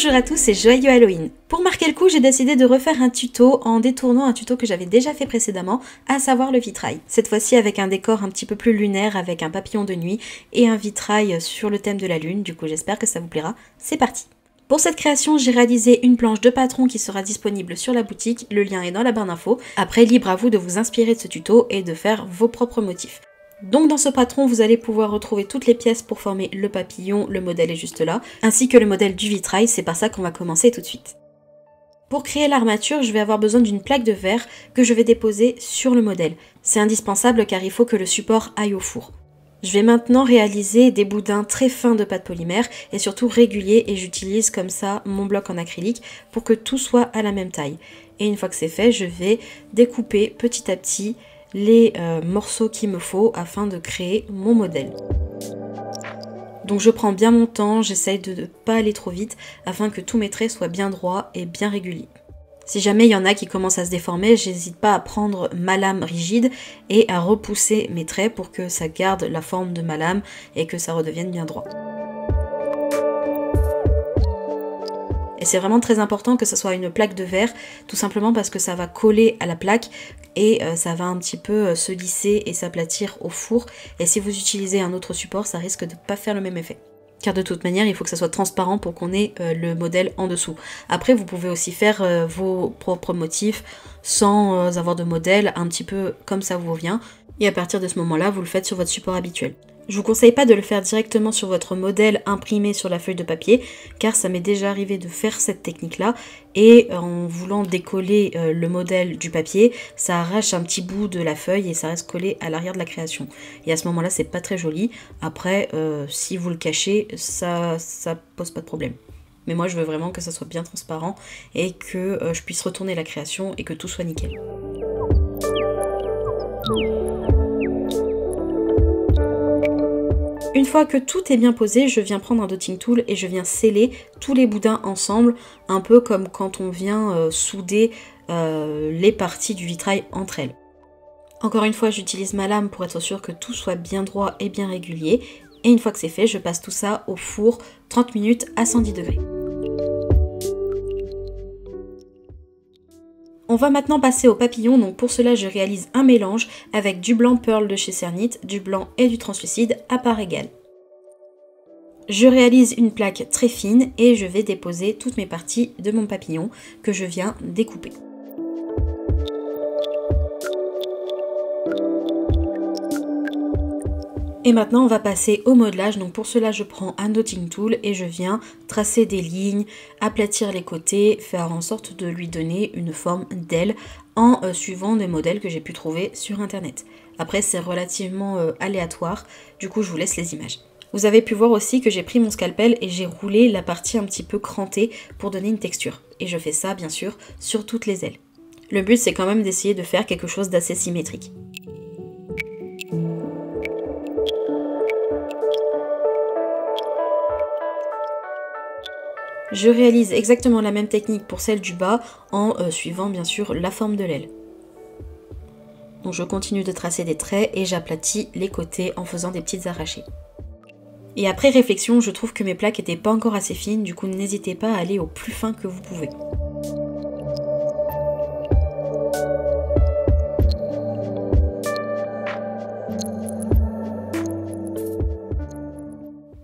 Bonjour à tous et joyeux Halloween. Pour marquer le coup, j'ai décidé de refaire un tuto en détournant un tuto que j'avais déjà fait précédemment, à savoir le vitrail. Cette fois-ci avec un décor un petit peu plus lunaire, avec un papillon de nuit et un vitrail sur le thème de la lune. Du coup, j'espère que ça vous plaira. C'est parti. Pour cette création, j'ai réalisé une planche de patron qui sera disponible sur la boutique, le lien est dans la barre d'infos. Après, libre à vous de vous inspirer de ce tuto et de faire vos propres motifs. Donc dans ce patron, vous allez pouvoir retrouver toutes les pièces pour former le papillon, le modèle est juste là, ainsi que le modèle du vitrail, c'est par ça qu'on va commencer tout de suite. Pour créer l'armature, je vais avoir besoin d'une plaque de verre que je vais déposer sur le modèle. C'est indispensable car il faut que le support aille au four. Je vais maintenant réaliser des boudins très fins de pâte polymère et surtout réguliers et j'utilise comme ça mon bloc en acrylique pour que tout soit à la même taille. Et une fois que c'est fait, je vais découper petit à petit les morceaux qu'il me faut afin de créer mon modèle. Donc je prends bien mon temps, j'essaye de ne pas aller trop vite afin que tous mes traits soient bien droits et bien réguliers. Si jamais il y en a qui commencent à se déformer, j'hésite pas à prendre ma lame rigide et à repousser mes traits pour que ça garde la forme de ma lame et que ça redevienne bien droit. Et c'est vraiment très important que ce soit une plaque de verre, tout simplement parce que ça va coller à la plaque et ça va un petit peu se lisser et s'aplatir au four. Et si vous utilisez un autre support, ça risque de ne pas faire le même effet. Car de toute manière, il faut que ça soit transparent pour qu'on ait le modèle en dessous. Après, vous pouvez aussi faire vos propres motifs sans avoir de modèle, un petit peu comme ça vous vient. Et à partir de ce moment-là, vous le faites sur votre support habituel. Je vous conseille pas de le faire directement sur votre modèle imprimé sur la feuille de papier, car ça m'est déjà arrivé de faire cette technique-là, et en voulant décoller le modèle du papier, ça arrache un petit bout de la feuille et ça reste collé à l'arrière de la création. Et à ce moment-là, c'est pas très joli. Après, si vous le cachez, ça pose pas de problème. Mais moi, je veux vraiment que ça soit bien transparent et que je puisse retourner la création et que tout soit nickel. Une fois que tout est bien posé, je viens prendre un dotting tool et je viens sceller tous les boudins ensemble, un peu comme quand on vient souder les parties du vitrail entre elles. Encore une fois, j'utilise ma lame pour être sûre que tout soit bien droit et bien régulier. Et une fois que c'est fait, je passe tout ça au four 30 minutes à 110 degrés. On va maintenant passer au papillon, donc pour cela je réalise un mélange avec du blanc Pearl de chez Cernit, du blanc et du translucide à part égale. Je réalise une plaque très fine et je vais déposer toutes mes parties de mon papillon que je viens découper. Et maintenant on va passer au modelage, donc pour cela je prends un dotting tool et je viens tracer des lignes, aplatir les côtés, faire en sorte de lui donner une forme d'aile en suivant des modèles que j'ai pu trouver sur internet. Après c'est relativement aléatoire, du coup je vous laisse les images. Vous avez pu voir aussi que j'ai pris mon scalpel et j'ai roulé la partie un petit peu crantée pour donner une texture. Et je fais ça bien sûr sur toutes les ailes. Le but c'est quand même d'essayer de faire quelque chose d'assez symétrique. Je réalise exactement la même technique pour celle du bas en suivant bien sûr la forme de l'aile. Donc je continue de tracer des traits et j'aplatis les côtés en faisant des petites arrachées. Et après réflexion, je trouve que mes plaques n'étaient pas encore assez fines, du coup n'hésitez pas à aller au plus fin que vous pouvez.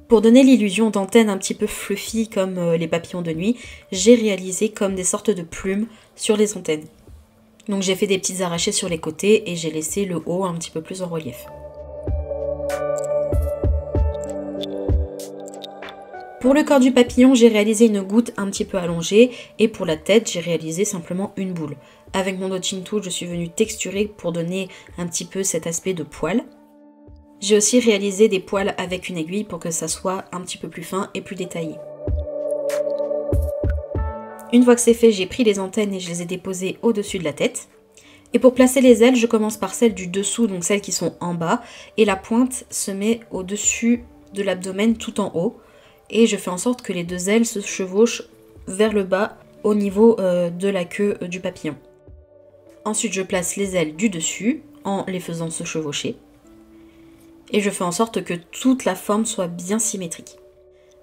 Pour donner l'illusion d'antennes un petit peu fluffy comme les papillons de nuit, j'ai réalisé comme des sortes de plumes sur les antennes. Donc j'ai fait des petites arrachées sur les côtés et j'ai laissé le haut un petit peu plus en relief. Pour le corps du papillon, j'ai réalisé une goutte un petit peu allongée et pour la tête, j'ai réalisé simplement une boule. Avec mon dotting tool, je suis venue texturer pour donner un petit peu cet aspect de poil. J'ai aussi réalisé des poils avec une aiguille pour que ça soit un petit peu plus fin et plus détaillé. Une fois que c'est fait, j'ai pris les antennes et je les ai déposées au-dessus de la tête. Et pour placer les ailes, je commence par celles du dessous, donc celles qui sont en bas, et la pointe se met au-dessus de l'abdomen tout en haut. Et je fais en sorte que les deux ailes se chevauchent vers le bas au niveau de la queue du papillon. Ensuite, je place les ailes du dessus en les faisant se chevaucher. Et je fais en sorte que toute la forme soit bien symétrique.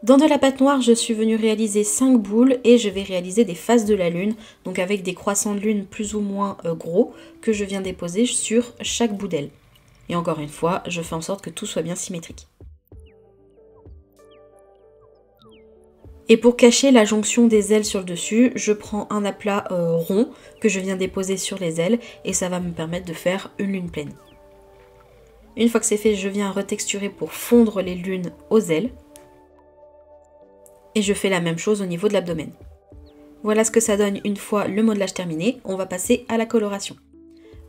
Dans de la pâte noire, je suis venue réaliser 5 boules et je vais réaliser des faces de la lune, donc avec des croissants de lune plus ou moins gros que je viens déposer sur chaque bout d'aile. Et encore une fois, je fais en sorte que tout soit bien symétrique. Et pour cacher la jonction des ailes sur le dessus, je prends un aplat rond que je viens déposer sur les ailes et ça va me permettre de faire une lune pleine. Une fois que c'est fait, je viens retexturer pour fondre les lunes aux ailes. Et je fais la même chose au niveau de l'abdomen. Voilà ce que ça donne une fois le modelage terminé. On va passer à la coloration.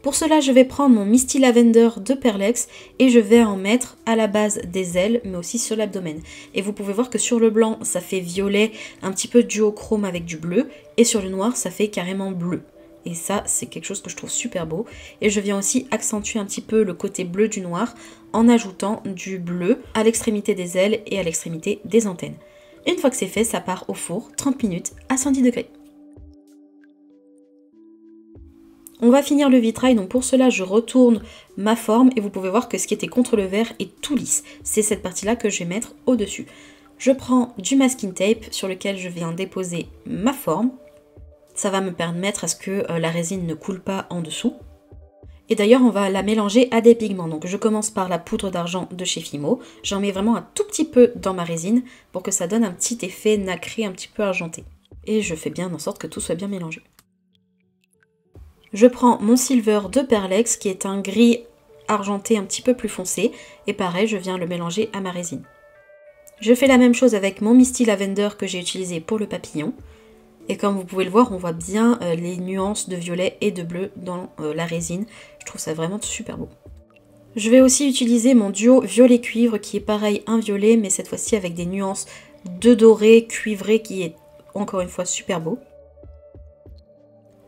Pour cela, je vais prendre mon Misty Lavender de Perlex et je vais en mettre à la base des ailes, mais aussi sur l'abdomen. Et vous pouvez voir que sur le blanc, ça fait violet, un petit peu duochrome avec du bleu, et sur le noir, ça fait carrément bleu. Et ça, c'est quelque chose que je trouve super beau. Et je viens aussi accentuer un petit peu le côté bleu du noir en ajoutant du bleu à l'extrémité des ailes et à l'extrémité des antennes. Une fois que c'est fait, ça part au four 30 minutes à 110 degrés. On va finir le vitrail, donc pour cela je retourne ma forme et vous pouvez voir que ce qui était contre le verre est tout lisse. C'est cette partie-là que je vais mettre au-dessus. Je prends du masking tape sur lequel je viens déposer ma forme. Ça va me permettre à ce que la résine ne coule pas en dessous. Et d'ailleurs, on va la mélanger à des pigments. Donc je commence par la poudre d'argent de chez Fimo. J'en mets vraiment un tout petit peu dans ma résine pour que ça donne un petit effet nacré, un petit peu argenté. Et je fais bien en sorte que tout soit bien mélangé. Je prends mon silver de Perlex qui est un gris argenté un petit peu plus foncé. Et pareil, je viens le mélanger à ma résine. Je fais la même chose avec mon Misty Lavender que j'ai utilisé pour le papillon. Et comme vous pouvez le voir, on voit bien les nuances de violet et de bleu dans la résine. Je trouve ça vraiment super beau. Je vais aussi utiliser mon duo violet cuivre qui est pareil, un violet, mais cette fois-ci avec des nuances de doré cuivré qui est encore une fois super beau.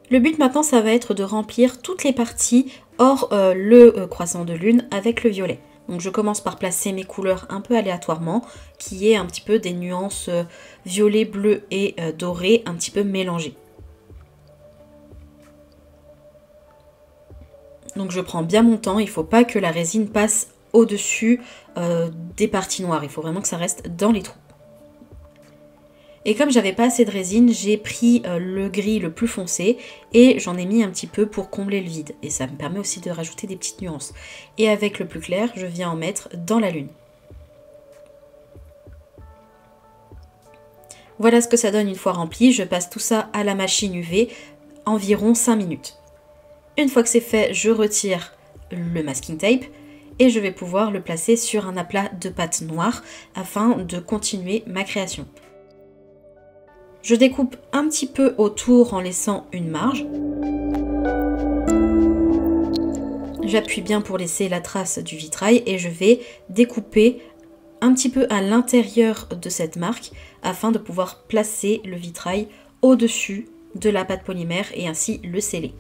Le but maintenant, ça va être de remplir toutes les parties hors le croissant de lune avec le violet. Donc je commence par placer mes couleurs un peu aléatoirement, qui est un petit peu des nuances violet, bleu et doré, un petit peu mélangées. Donc je prends bien mon temps, il ne faut pas que la résine passe au-dessus des parties noires, il faut vraiment que ça reste dans les trous. Et comme j'avais pas assez de résine, j'ai pris le gris le plus foncé et j'en ai mis un petit peu pour combler le vide. Et ça me permet aussi de rajouter des petites nuances. Et avec le plus clair, je viens en mettre dans la lune. Voilà ce que ça donne une fois rempli. Je passe tout ça à la machine UV, environ 5 minutes. Une fois que c'est fait, je retire le masking tape et je vais pouvoir le placer sur un aplat de pâte noire afin de continuer ma création. Je découpe un petit peu autour en laissant une marge. J'appuie bien pour laisser la trace du vitrail et je vais découper un petit peu à l'intérieur de cette marque afin de pouvoir placer le vitrail au-dessus de la pâte polymère et ainsi le sceller.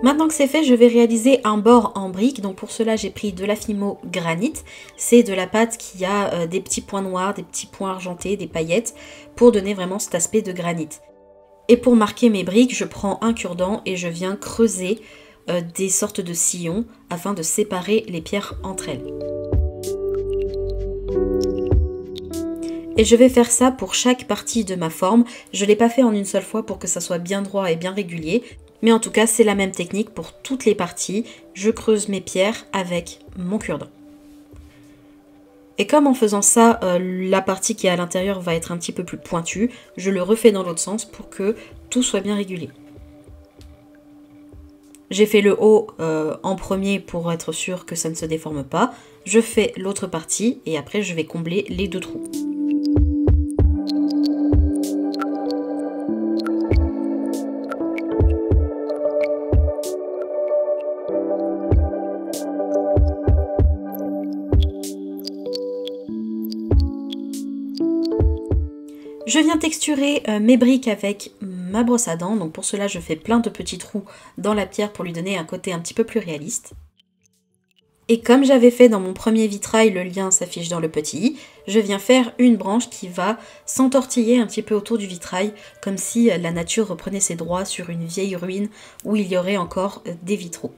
Maintenant que c'est fait, je vais réaliser un bord en brique. Donc pour cela, j'ai pris de la Fimo Granite. C'est de la pâte qui a des petits points noirs, des petits points argentés, des paillettes, pour donner vraiment cet aspect de granit. Et pour marquer mes briques, je prends un cure-dent et je viens creuser des sortes de sillons afin de séparer les pierres entre elles. Et je vais faire ça pour chaque partie de ma forme. Je ne l'ai pas fait en une seule fois pour que ça soit bien droit et bien régulier. Mais en tout cas, c'est la même technique pour toutes les parties. Je creuse mes pierres avec mon cure-dent. Et comme en faisant ça, la partie qui est à l'intérieur va être un petit peu plus pointue, je le refais dans l'autre sens pour que tout soit bien régulier. J'ai fait le haut en premier pour être sûr que ça ne se déforme pas. Je fais l'autre partie et après je vais combler les deux trous. Je viens texturer mes briques avec ma brosse à dents, donc pour cela je fais plein de petits trous dans la pierre pour lui donner un côté un petit peu plus réaliste. Et comme j'avais fait dans mon premier vitrail, le lien s'affiche dans le petit i, je viens faire une branche qui va s'entortiller un petit peu autour du vitrail, comme si la nature reprenait ses droits sur une vieille ruine où il y aurait encore des vitraux.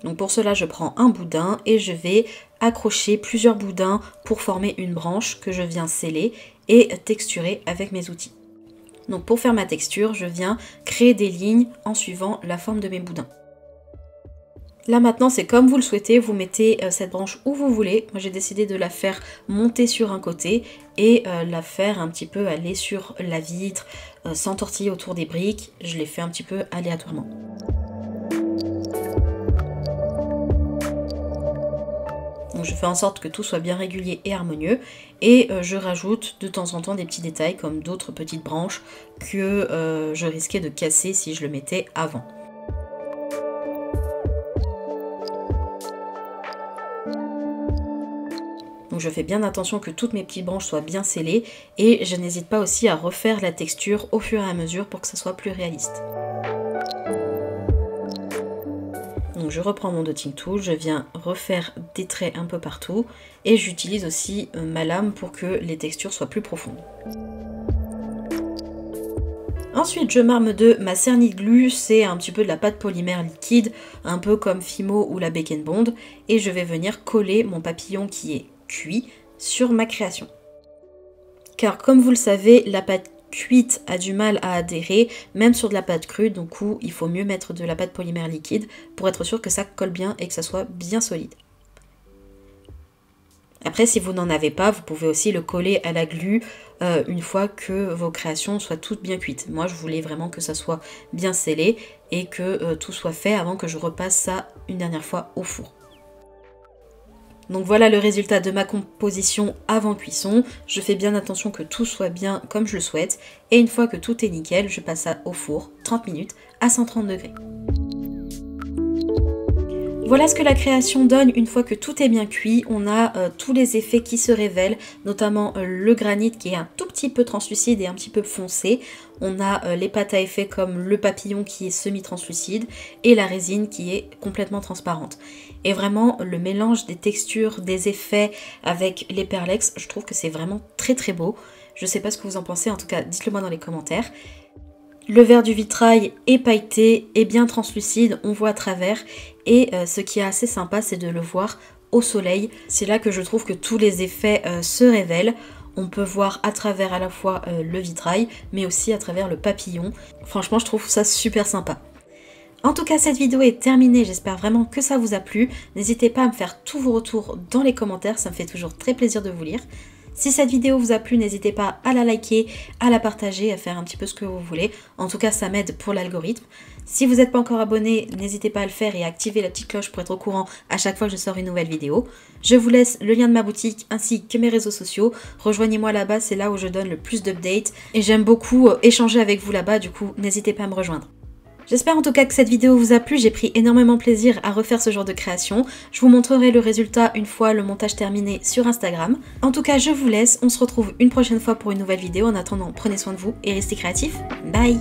Donc pour cela, je prends un boudin et je vais accrocher plusieurs boudins pour former une branche que je viens sceller et texturer avec mes outils. Donc pour faire ma texture, je viens créer des lignes en suivant la forme de mes boudins. Là maintenant c'est comme vous le souhaitez, vous mettez cette branche où vous voulez. Moi j'ai décidé de la faire monter sur un côté et la faire un petit peu aller sur la vitre, s'entortiller autour des briques. Je l'ai fait un petit peu aléatoirement. Donc je fais en sorte que tout soit bien régulier et harmonieux et je rajoute de temps en temps des petits détails comme d'autres petites branches que je risquais de casser si je le mettais avant. Donc je fais bien attention que toutes mes petites branches soient bien scellées et je n'hésite pas aussi à refaire la texture au fur et à mesure pour que ça soit plus réaliste. Donc je reprends mon dotting tool, je viens refaire des traits un peu partout et j'utilise aussi ma lame pour que les textures soient plus profondes. Ensuite je m'arme de ma Cernit Glue, c'est un petit peu de la pâte polymère liquide, un peu comme Fimo ou la Bake & Bond, et je vais venir coller mon papillon qui est cuit sur ma création. Car comme vous le savez, la pâte cuite a du mal à adhérer, même sur de la pâte crue, donc il faut mieux mettre de la pâte polymère liquide pour être sûr que ça colle bien et que ça soit bien solide. Après, si vous n'en avez pas, vous pouvez aussi le coller à la glu une fois que vos créations soient toutes bien cuites. Moi, je voulais vraiment que ça soit bien scellé et que tout soit fait avant que je repasse ça une dernière fois au four. Donc voilà le résultat de ma composition avant cuisson. Je fais bien attention que tout soit bien comme je le souhaite. Et une fois que tout est nickel, je passe ça au four 30 minutes à 130 degrés. Voilà ce que la création donne une fois que tout est bien cuit. On a tous les effets qui se révèlent, notamment le granit qui est un tout petit peu translucide et un petit peu foncé. On a les pâtes à effet comme le papillon qui est semi-translucide et la résine qui est complètement transparente. Et vraiment le mélange des textures, des effets avec les perlex, je trouve que c'est vraiment très très beau. Je sais pas ce que vous en pensez, en tout cas dites-le moi dans les commentaires. Le verre du vitrail est pailleté, est bien translucide, on voit à travers. Et ce qui est assez sympa, c'est de le voir au soleil. C'est là que je trouve que tous les effets se révèlent. On peut voir à travers à la fois le vitrail, mais aussi à travers le papillon. Franchement, je trouve ça super sympa. En tout cas, cette vidéo est terminée. J'espère vraiment que ça vous a plu. N'hésitez pas à me faire tous vos retours dans les commentaires. Ça me fait toujours très plaisir de vous lire. Si cette vidéo vous a plu, n'hésitez pas à la liker, à la partager, à faire un petit peu ce que vous voulez. En tout cas, ça m'aide pour l'algorithme. Si vous n'êtes pas encore abonné, n'hésitez pas à le faire et à activer la petite cloche pour être au courant à chaque fois que je sors une nouvelle vidéo. Je vous laisse le lien de ma boutique ainsi que mes réseaux sociaux. Rejoignez-moi là-bas, c'est là où je donne le plus d'updates. Et j'aime beaucoup échanger avec vous là-bas, du coup, n'hésitez pas à me rejoindre. J'espère en tout cas que cette vidéo vous a plu, j'ai pris énormément plaisir à refaire ce genre de création. Je vous montrerai le résultat une fois le montage terminé sur Instagram. En tout cas, je vous laisse, on se retrouve une prochaine fois pour une nouvelle vidéo. En attendant, prenez soin de vous et restez créatifs. Bye!